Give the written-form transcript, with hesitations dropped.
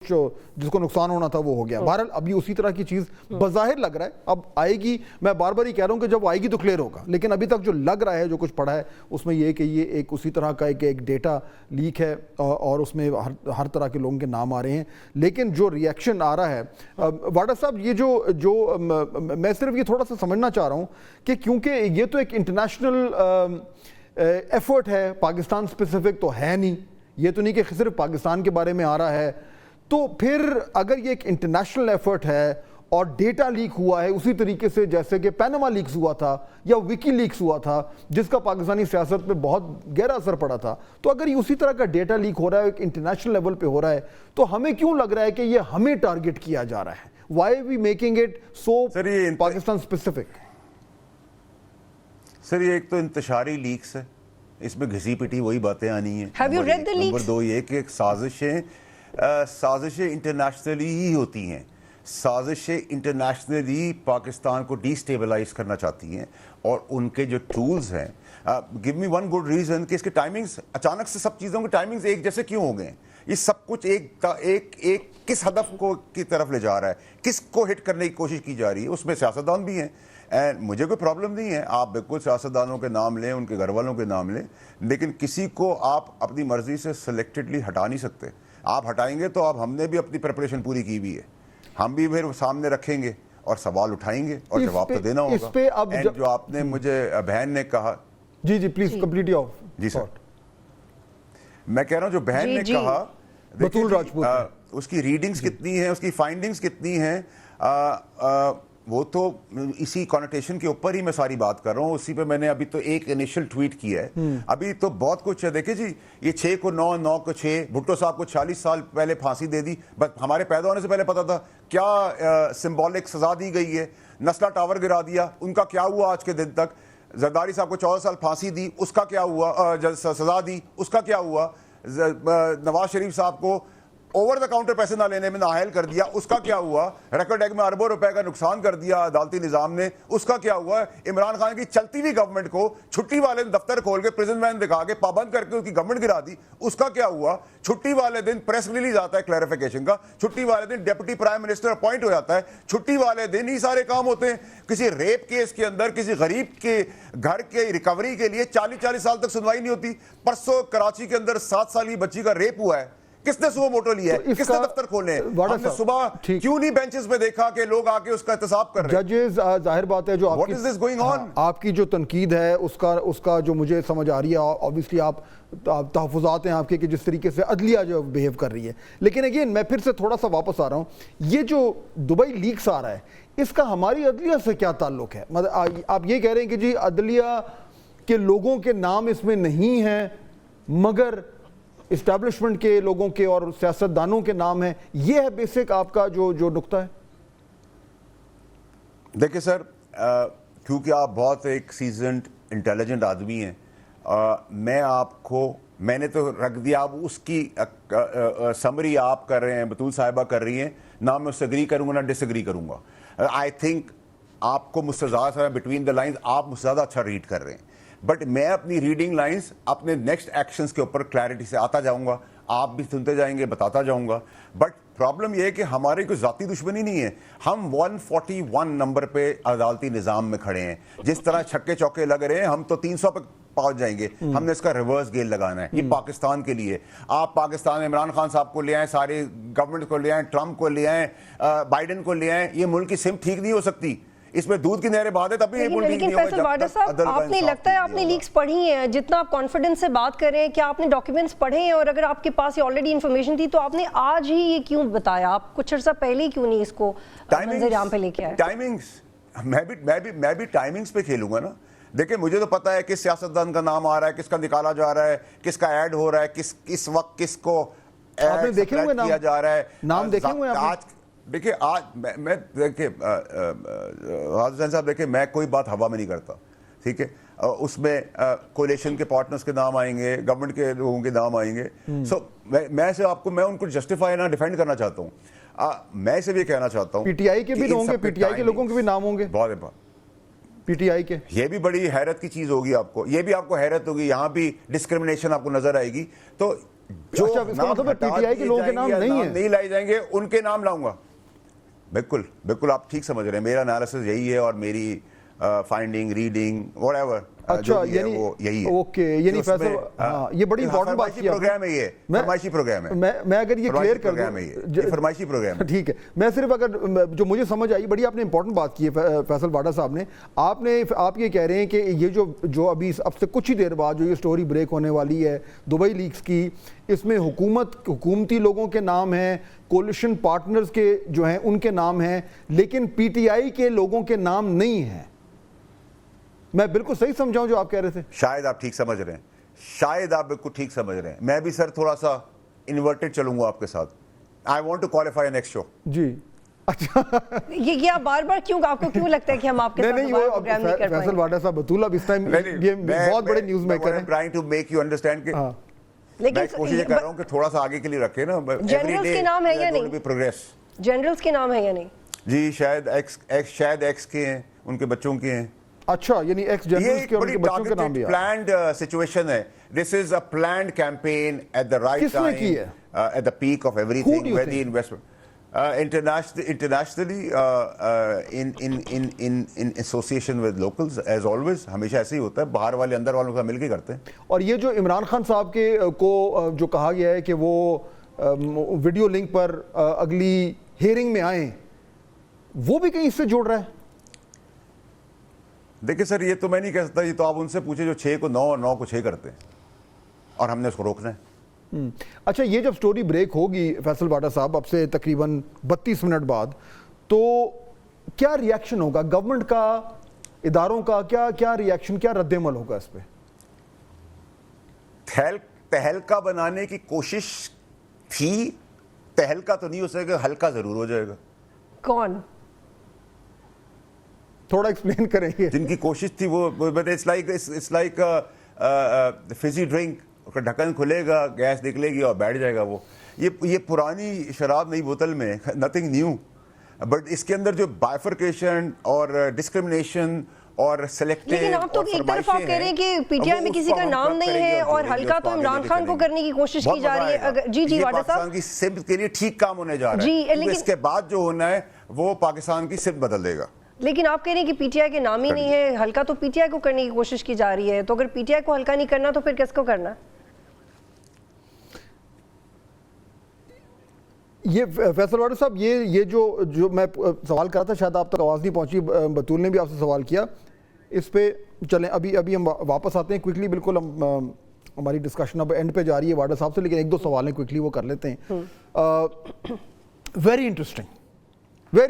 جس کو نقصان ہونا تھا وہ ہو گیا. بہرحال ابھی اسی طرح کی چیز بظاہر لگ رہا ہے, اب آئے گی. میں بار بار ہی کہہ رہا ہوں کہ جب آئے گی تو کلیئر ہوگا, لیکن ابھی تک جو لگ رہا ہے, جو کچھ پڑھا ہے اس میں یہ کہ یہ ایک اسی طرح کا ایک ڈیٹا لیک ہے اور اس میں ہر طرح کے لوگوں کے نام آ رہے ہیں. لیکن جو ریئیکشن آ رہا ہے واڈا صاحب, یہ جو میں صرف یہ تھوڑا سا سمجھنا چاہ رہا ہوں کہ کیونکہ یہ تو ایک انٹرنیشنل ایفرٹ ہے, پاکستان اسپیسیفک تو ہے نہیں, یہ تو نہیں کہ صرف پاکستان کے بارے میں آ رہا ہے. تو پھر اگر یہ ایک انٹرنیشنل ایفرٹ ہے اور ڈیٹا لیک ہوا ہے اسی طریقے سے جیسے کہ پیناما لیکس ہوا تھا یا وکی لیکس ہوا تھا جس کا پاکستانی سیاست پہ بہت گہرا اثر پڑا تھا, تو اگر یہ اسی طرح کا ڈیٹا لیک ہو رہا ہے ایک انٹرنیشنل لیول پہ ہو رہا ہے تو ہمیں کیوں لگ رہا ہے کہ یہ ہمیں ٹارگٹ کیا جا رہا ہے؟ Why we making it so Pakistan specific? Sir یہ ایک تو انتشاری لیکس ہے, اس میں گھسی پٹی وہی باتیں آنی ہیں. Have you read the leaks? Number دو یہ کہ سازشیں انٹرنیشنلی ہی ہوتی ہیں. سازشیں انٹرنیشنلی پاکستان کو ڈی سٹیبلائز کرنا چاہتی ہیں, اور ان کے جو ٹولز ہیں, گیو می ون گڈ ریزن کہ اس کے ٹائمنگز اچانک سے سب چیزوں کے ٹائمنگز ایک جیسے کیوں ہو گئے. یہ سب کچھ ایک کس ہدف کو کی طرف لے جا رہا ہے, کس کو ہٹ کرنے کی کوشش کی جا رہی ہے. اس میں سیاستدان بھی ہیں, اینڈ مجھے کوئی پرابلم نہیں ہے, آپ بالکل سیاستدانوں کے نام لیں, ان کے گھر والوں کے نام لیں, لیکن کسی کو آپ اپنی مرضی سے سلیکٹڈلی ہٹا نہیں سکتے. آپ ہٹائیں گے تو اب ہم نے بھی اپنی پریپریشن پوری کی ہوئی ہے, ہم بھی پھر سامنے رکھیں گے اور سوال اٹھائیں گے اور جواب تو دینا ہوگا. اینڈ جو آپ نے مجھے بہن نے کہا, جی پلیز کمپلیٹ آف. جی سر, میں کہہ رہا ہوں جو بہن نے کہا, بطول راجپوت, اس کی ریڈنگز کتنی ہیں, اس کی فائنڈنگز کتنی ہیں, وہ تو اسی کانوٹیشن کے اوپر ہی میں ساری بات کر رہا ہوں. اسی پہ میں نے ابھی تو ایک انیشل ٹویٹ کیا ہے, ابھی تو بہت کچھ ہے. دیکھیں جی, یہ 6 کو 9, 9 کو 6, بھٹو صاحب کو 40 سال پہلے پھانسی دے دی, بس ہمارے پیدا ہونے سے پہلے پتا تھا کیا سمبولک سزا دی گئی ہے. نسلا ٹاور گرا دیا, ان کا کیا ہوا آج کے دن تک. زرداری صاحب کو 14 سال پھانسی دی, اس کا کیا ہوا, سزا دی, اس کا کیا ہوا. نواز شریف صاحب کو اوور دا کاؤنٹر پیسے نہ لینے میں نااہل کر دیا, اس کا کیا ہوا. ریکارڈ ایکٹ میں اربوں روپے کا نقصان کر دیا عدالتی نظام نے, اس کا کیا ہوا. عمران خان کی چلتی ہوئی گورنمنٹ کو چھٹی والے دفتر کھول کے پریزن وین دکھا کے پابند کر کے اس کی گورنمنٹ گرا دی, اس کا کیا ہوا. چھٹی والے دن پریس ریلیز آتا ہے کلیریفیکیشن کا, چھٹی والے دن ڈپٹی پرائم منسٹر اپوائنٹ ہو جاتا ہے, چھٹی والے دن ہی سارے کام ہوتے ہیں. کسی ریپ کیس کے اندر کسی غریب کے گھر کے ریکوری کے لیے 40 سال تک سنوائی نہیں ہوتی. پرسوں کراچی کے اندر 7 سال کی بچی کا ریپ ہوا ہے, کس نے صبح موٹو لیا ہے, کس نے دفتر کھولے ہیں. ہم نے صبح کیوں نہیں بینچز پہ دیکھا کہ لوگ آ کے اس کا احتساب کر رہے ہیں. ججز, ظاہر بات ہے جو آپ کی جو تنقید ہے اس کا جو مجھے سمجھ آ رہی ہے, obviously آپ تحفظات ہیں آپ کے کہ جس طریقے سے عدلیہ جو بیہیو کر رہی ہے. لیکن اگین میں پھر سے تھوڑا سا واپس آ رہا ہوں, یہ جو دبئی لیکس آ رہا ہے اس کا ہماری عدلیہ سے کیا تعلق ہے؟ مطلب آپ یہ کہہ رہے ہیں کہ جی عدلیہ کے لوگوں کے نام اس میں نہیں ہیں مگر اسٹیبلشمنٹ کے لوگوں کے اور سیاستدانوں کے نام ہیں, یہ ہے بیسک آپ کا جو نقطہ ہے. دیکھیں سر, کیونکہ آپ بہت ایک سیزنڈ انٹیلیجنٹ آدمی ہیں, میں نے تو رکھ دیا, اب اس کی سمری آپ کر رہے ہیں, بطول صاحبہ کر رہی ہیں, نہ میں اس سے اگری کروں گا نہ ڈس اگری کروں گا. آئی تھنک آپ کو مجھ سے زیادہ بٹوین دا لائنز آپ مجھ سے زیادہ اچھا ریڈ کر رہے ہیں, بٹ میں اپنی ریڈنگ لائنز اپنے نیکسٹ ایکشنز کے اوپر کلیئرٹی سے آتا جاؤں گا, آپ بھی سنتے جائیں گے, بتاتا جاؤں گا. بٹ پرابلم یہ ہے کہ ہماری کوئی ذاتی دشمنی نہیں ہے, ہم 141 نمبر پہ عدالتی نظام میں کھڑے ہیں. جس طرح چھکے چوکے لگ رہے ہیں ہم تو 300 پہ پہنچ جائیں گے. ہم نے اس کا ریورس گیئر لگانا ہے, یہ پاکستان کے لیے. آپ پاکستان میں عمران خان صاحب کو لے آئیں, ساری گورنمنٹ کو لے آئیں, ٹرمپ کو لے آئیں, بائیڈن کو لے آئیں, یہ ملک کی سمت ٹھیک نہیں ہو سکتی. اس میں دودھ کی نہریں بہا دے تب بھی یہ ملک ٹھیک نہیں ہوگا. لیکن فیصل واڈا صاحب, آپ نے لگتا ہے آپ نے لیکس پڑھی ہیں, جتنا آپ کانفیڈنس سے بات کر رہے ہیں, کیا آپ نے ڈاکیومنٹس پڑھے ہیں؟ اور اگر آپ کے پاس آلریڈی انفارمیشن تھی تو آپ نے آج ہی یہ کیوں بتایا؟ آپ کچھ عرصہ پہلے ہی کیوں نہیں اس کو منظر عام پہ لے کے آئے؟ ٹائمنگز, میں بھی ٹائمنگز پہ کھیلوں گا نا. دیکھیں مجھے تو پتا ہے کس سیاستدان کا نام آ رہا ہے, کس کا نکالا جا رہا ہے, کس کا ایڈ ہو رہا ہے, کس وقت کس کو کیا جا رہا ہے. نام دیکھیں ہوئے آج دیکھیں, آج میں دیکھیں حسین صاحب, دیکھیں میں کوئی بات ہوا میں نہیں کرتا, ٹھیک ہے. اس میں کولیشن کے پارٹنرز کے نام آئیں گے, گورنمنٹ کے لوگوں کے نام آئیں گے. سو میں سے آپ کو, میں ان کو جسٹیفائی نہ ڈیفینڈ کرنا چاہتا ہوں, میں سے بھی کہنا چاہتا ہوں پی ٹی آئی کے بھی ہوں گے, پی ٹی آئی کے لوگوں کے بھی نام ہوں گے, بہت پی ٹی آئی کے. یہ بھی بڑی حیرت کی چیز ہوگی آپ کو, یہ بھی آپ کو حیرت ہوگی, یہاں بھی ڈسکرمنیشن آپ کو نظر آئے گی. تو جو اچھا، اس کا نام مطلب ہے ہٹا PTI کے دیے لوگوں کے جائیں نام گے یا نہیں ہیں؟ نہیں لائے جائیں گے ان کے نام لاؤں گا. بالکل بالکل آپ ٹھیک سمجھ رہے ہیں, میرا انالیسس یہی ہے اور میری فائنڈنگ ریڈنگ وٹ ایور اچھا یعنی وہ یہی ہے. اوکے یعنی فیصل ہاں یہ بڑی امپورٹنٹ بات کی پروگرام ہے, یہ فرمائشی پروگرام ہے. میں اگر یہ کلیئر کر دوں, یہ فرمائشی پروگرام ہے. ٹھیک ہے, میں صرف اگر جو مجھے سمجھ آئی, بڑی آپ نے امپورٹنٹ بات کی ہے فیصل واڈا صاحب نے, آپ یہ کہہ رہے ہیں کہ یہ جو ابھی اب سے کچھ ہی دیر بعد جو یہ سٹوری بریک ہونے والی ہے دبئی لیکس کی, اس میں حکومتی لوگوں کے نام ہیں, کولیشن پارٹنرز کے جو ہیں ان کے نام ہیں, لیکن پی ٹی آئی کے لوگوں کے نام نہیں ہیں. میں بالکل صحیح سمجھاؤں جو آپ کہہ رہے تھے؟ شاید آپ ٹھیک سمجھ رہے ہیں, شاید آپ بالکل ٹھیک سمجھ رہے ہیں. میں بھی سر تھوڑا سا انورٹڈ چلوں گا آپ کے ساتھ. I want to qualify next show. جی اچھا, یہ آپ بار بار کیوں, آپ کو کیوں لگتا ہے کہ ہم آپ کے ساتھ پروگرام نہیں کر پائیں؟ فیصل واڈا صاحب بطول اب اس ٹائم یہ بہت بڑے نیوز میکر ہیں. Trying to make you understand کہ میں کوشش کر رہا ہوں کہ تھوڑا سا آگے کے لیے رکھے نا. جنرلز کے نام ہے یا نہیں؟ پروگریس جنرلز کے نام ہے یا نہیں؟ جی شاید ایکس کے ہیں, ان کے بچوں کے ہیں. اچھا یعنی ایکس جنرلز کے اور ان کے بچوں کے نام بھی آ پلانڈ سچویشن ہے. This is a planned campaign at the right time, at the peak of everything, very the investment internationally in association with locals as always. ہمیشہ ایسے ہی ہوتا ہے, باہر والے اندر والوں کا مل کے کرتے ہیں. اور یہ جو عمران خان صاحب کے کو جو کہا گیا ہے کہ وہ ویڈیو لنک پر اگلی ہیئرنگ میں آئیں, وہ بھی کہیں اس سے جوڑ رہا ہے؟ دیکھیں سر یہ تو میں نہیں کہہ سکتا, یہ تو آپ ان سے پوچھیں جو 6 کو 9 اور 9 کو 6 کرتے ہیں, اور ہم نے اس کو روکنا ہے. اچھا یہ جب سٹوری بریک ہوگی فیصل واڈا صاحب اب سے تقریباً 32 منٹ بعد, تو کیا ری ایکشن ہوگا گورنمنٹ کا, اداروں کا, کیا ری ایکشن, کیا رد عمل ہوگا اس پہ؟ تہلکہ بنانے کی کوشش تھی, تہلکہ تو نہیں ہو سکے گا, ہلکا ضرور ہو جائے گا. کون تھوڑا ایکسپلین کریں گے؟ جن کی کوشش تھی وہ اٹس لائک فزی ڈرنک, ڈھکن کھلے گا, گیس نکلے گی اور بیٹھ جائے گا. وہ یہ پرانی شراب نئی بوتل میں, نتھنگ نیو. بٹ اس کے اندر جو بائفرکیشن اور ڈسکرمنیشن اور سلیکٹیو, لیکن آپ تو ایک طرف آپ کہہ رہے ہیں کہ پی ٹی آئی میں کسی کا نام نہیں ہے اور ہلکا تو عمران خان کو کرنے کی کوشش کی جا رہی ہے. جی واڈا صاحب, پاکستان کی سمت کے لیے ٹھیک کام ہونے جا رہا ہے, اس کے بعد جو ہونا ہے وہ پاکستان کی سمت بدل دے گا. لیکن آپ کہہ رہے ہیں کہ پی ٹی آئی کے نام ہی نہیں ہے, ہلکا تو پی ٹی آئی کو کرنے کی کوشش کی جا رہی ہے, تو اگر پی ٹی آئی کو ہلکا نہیں کرنا تو پھر کس کو کرنا؟ یہ فیصل واڈا صاحب یہ جو میں سوال کر رہا تھا, شاید آپ تک آواز نہیں پہنچی, بطول نے بھی آپ سے سوال کیا اس پہ. چلیں ابھی ہم واپس آتے ہیں کوئکلی, بالکل ہماری ڈسکشن اب اینڈ پہ جا رہی ہے واڈا صاحب سے, لیکن 1-2 سوال ہیں کوئکلی وہ کر لیتے ہیں. Very interesting, very